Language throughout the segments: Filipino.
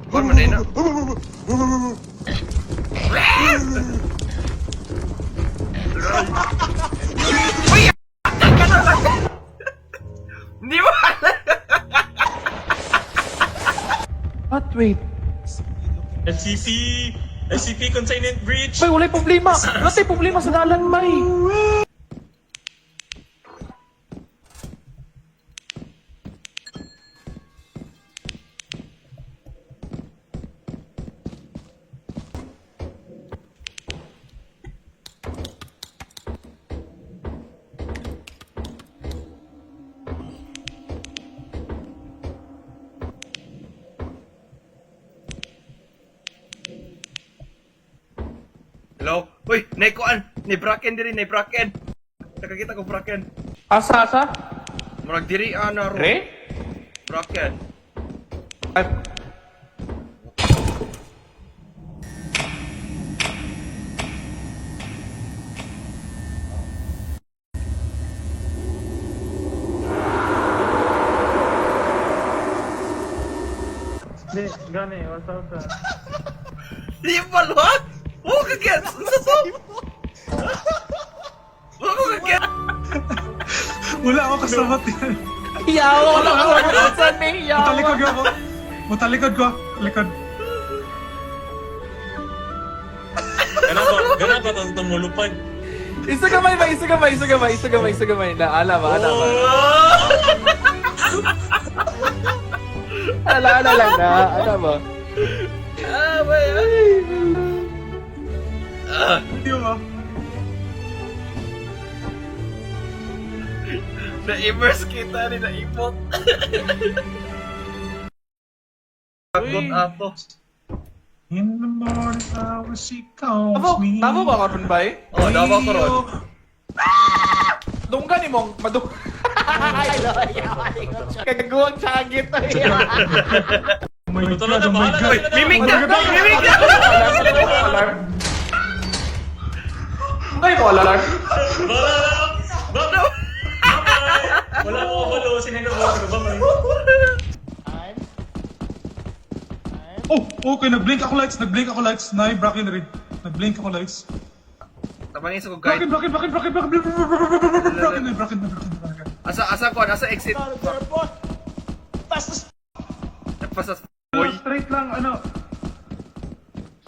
Kon man na. Uy! Teka na lang! Hindi mo alam! What? Wait. SCP! SCP Consignment Breach! May walay problema! Wala problema sa dalan, May! Hello? Uy! Naikuan! Naibraken diri, naibraken! Nakakita ko braken. Asa? Murag diri ana ro. Re? Braken. Ay, Hindi, gani, what's up ka? Di ba luhat? Oo kaget! Sa to! Oo kaget! Wala ako kasabat yan. yawa ko lang ako! Saan eh? Yawa! Matalikod ako. Matalikod ko. Likod. Ganun ba ito tumulupad? Isa gamay ba? Isa gamay. Naala ba? Ala lang na. Ala ba? Ah, bay! Hindi mo. Na-immerse kita ni naipot. Pagod ato. In the morning hours she calls me. Tabo ba karon ba eh? Oh, dawa ko ron. Dunggan ni mong madung. Kagaguang tsagit eh. Oh my Ito na God, oh my bahala God. na. Mimik ka! Mimik ka! Alarm. Ngay mo alarm. Wala mo kabalo, sinino mo ako ba may? Oh, okay, nag-blink ako lights. Na-bracken na rin. Nag-blink ako lights. Tabangin sa ko guide. Bracken. Asa ko, asa exit. Nagpasas. Boy. Straight lang, ano.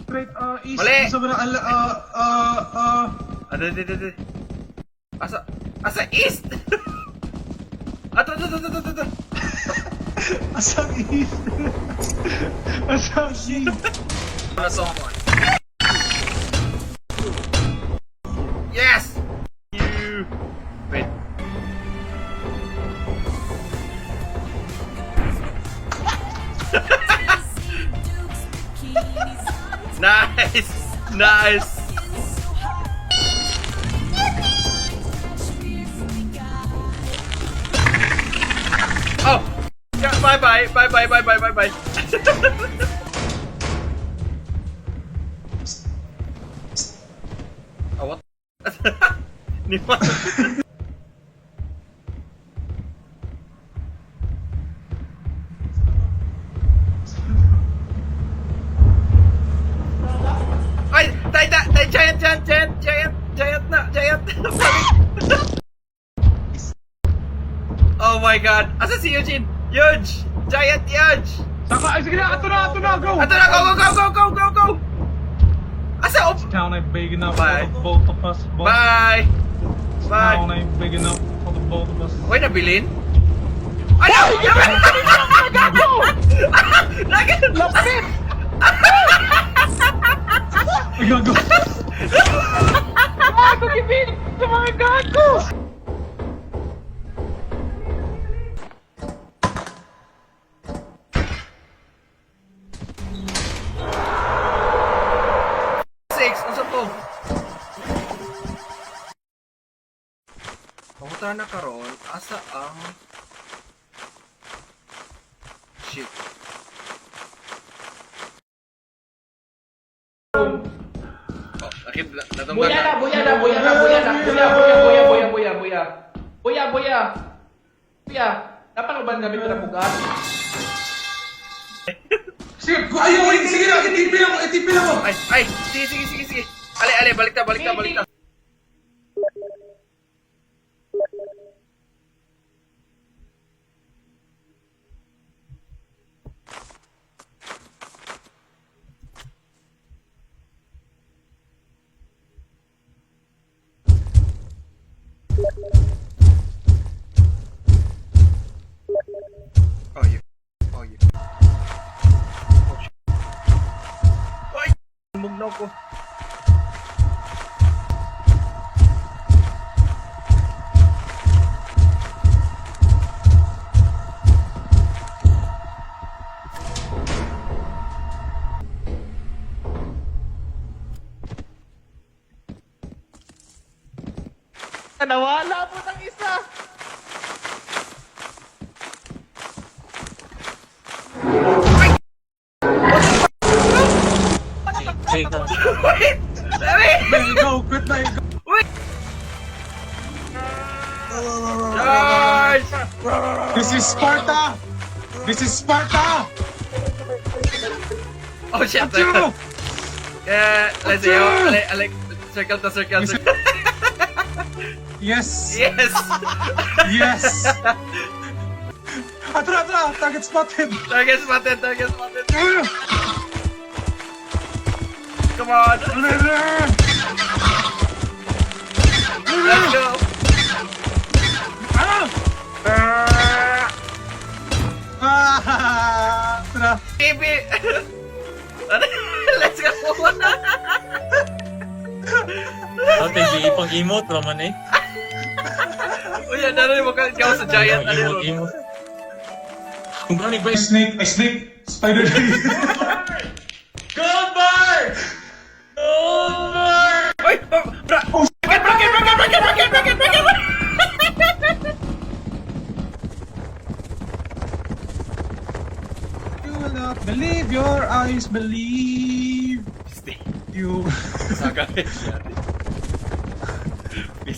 Straight, east. Mali! Sabi na, Ano, Asa east! Ato. asang east. Asang east. Ano someone? Yes! You. Wait. Nice! Oh! Yeah, bye. Oh, what? Ni pa. Ay! Giant! Oh my god! Asa si Eugene? Huge! Giant huge! Saka, ay sige na, ato na, go! Ato na, go! Asa? Town ain't big enough Bye. for the both of us. Bye! Town ain't big enough for the both of us. Uy, nabilin? Ano? Lapit! Ay, gago! Gago gibin! Sa mga gago! Unsa to? Pamunta na karon, asa ang shit. Oh, nakit natunggan na. Buya! Dapat ba gamit na bugas? Sige, Ayaw, wait, sige lang, itipin ako. Ay, sige. Ale, balik na. Oh, you. Oh, shit. Ay! Mugnaw ko. Nawala po ng isa. Wait! There you go, good night. Wait! Charge! This is Sparta! Oh shit! Achoo! Let's see. I like circle to circle. Yes! Yes! Atra! Target spotted! Target spotted! Come on! Let's go! Tara! Baby! Let's go! Ate, di ipang-emote naman eh. Uy, ano mo ka sa giant? Emote. Kung gano'n ba Snake! Spider! Goldbar! Uy! Bra! Bracket! You will not believe your eyes believe Stay. you. Saka.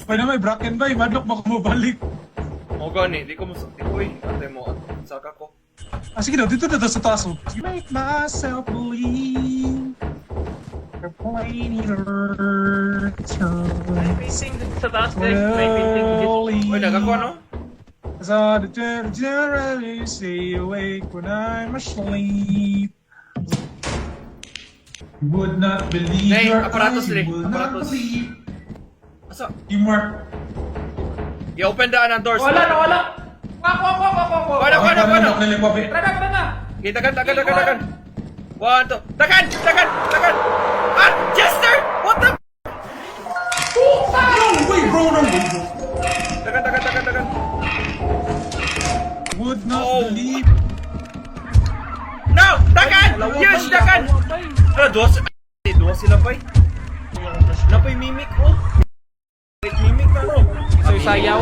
Pwede may bracken ba? Madlock baka mabalik. O gani, di ko masakti ko eh. Ate mo, saka ko. Sige daw, dito sa taas. You make myself believe you're playing Painting sa taas, Uy, nagakuha no? So the generally stay awake when I'm asleep. You would not believe Nay, your aparatos eyes, you dire, would not aparatos. believe. Asa? Teamwork. I-open daan ang doors. Wala. Wako. Wala. Tara na. Okay, dagan. 1, 2. Dagan! Ah! Jester! What the? No way, bro, no way, bro. Dagan. Would not Oh. believe. No! Dagan! Yes, dagan! Ah, dua sila pa eh. Napay mimic ko. Wait, mimic na no. Sayaw.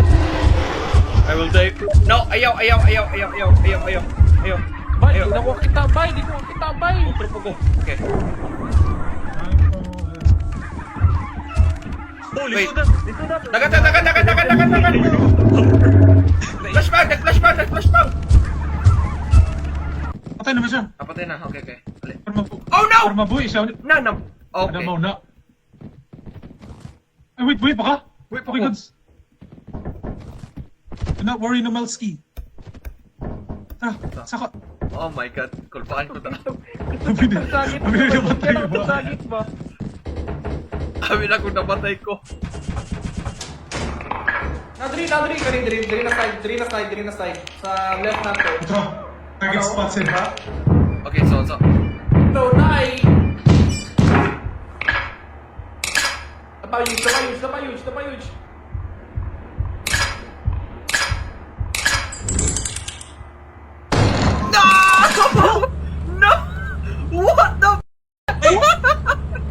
I will die. No, ayaw. Bay, di ko kita bay. Utro po ko. Okay. Oh, Wait. dito na. Dagan! Flashbang! Patay naman siya. Napatay na. Okay. Ali. Oh no! Para mabuhay siya. Na. Okay. Ano mo na? Ay, wait, baka? Wait, Okay, baka. goods. Do not worry, Nomelski. Tara, saka. Oh my god. Kulpaan ko na. Sagit ba? Sabi na kung napatay ko. Diri na side. Sa left nato. Ito, target spotted. Okay, so. So, nai. Napayuj. No! What the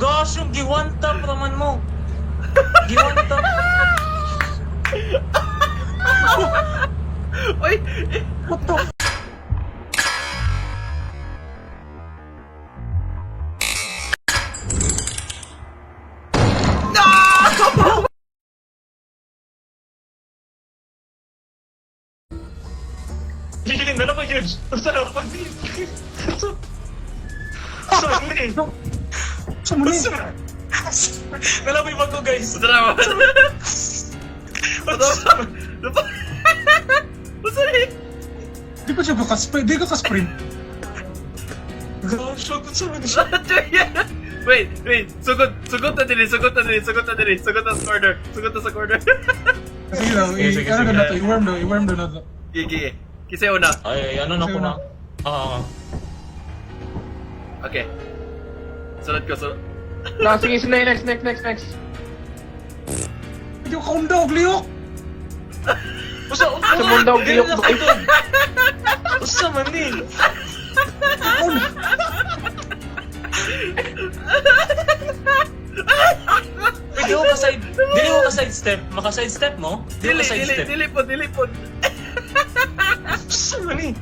Gosh, yung G1 tap naman mo. G1 tap. Wait! What the Hihiling na naman yun. Ang sarap pag Sorry. Sa muli. Nalamoy ba ko, guys? Basta naman. Basta Basta rin. Di pa siya kakasprint. Di ka kasprint. Gosh, shot sa mga Wait. Sugot na dili. Sugot na sa corner. Sige lang. Sige. Ano ka na to? I-worm daw na to. Gigi. Kasi una. Ay, ano na ko na. Okay. Sunod ko. Sige, next. Hindi ko kaundog, Leo. Sumundog, giyok, boy. Usa man eh. Pwede mo dili mo ka side step, maka side step mo? Dili ka side step. Dili po. Usa man eh.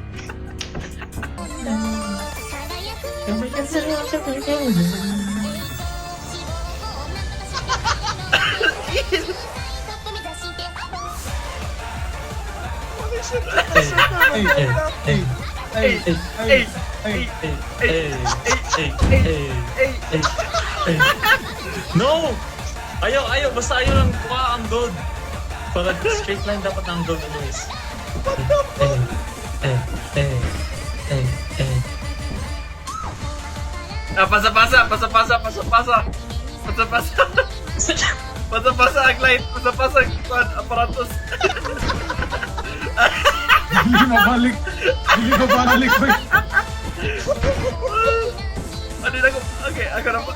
No! Ayaw, basta ayaw lang kuha ang gold. Para straight line dapat ang gold anyways. Pasa ang light. Pasa ang aparatos. Hindi mabalik. Boy. Ano na ko? Okay, ako na po.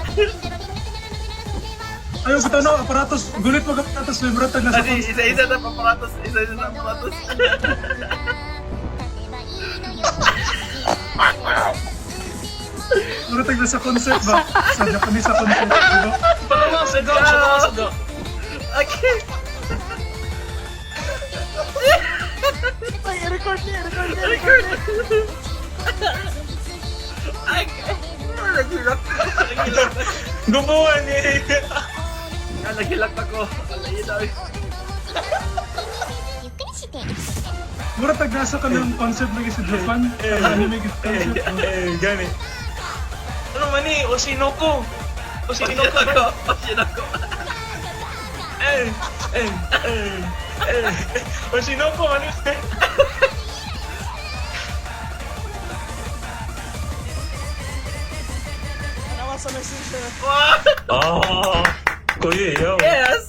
Ayaw ko tanong, aparatos. Gulit mo aparatos. May bratag na sa Kasi isa-isa na aparatos. Bratag na sa concept ba? Sa Japanese sa concept, di ba? Sago. Okay. Record niya. Ay, naghilak. Gubuhan eh. Naghilak ako. Bratag nasa ka ng concept lagi sa Japan. Anime concept. Gani. Ano man eh, Oshinoko. Ako. Oshinoko, ano eh. Wow! Oh, kuya, yo. Yes!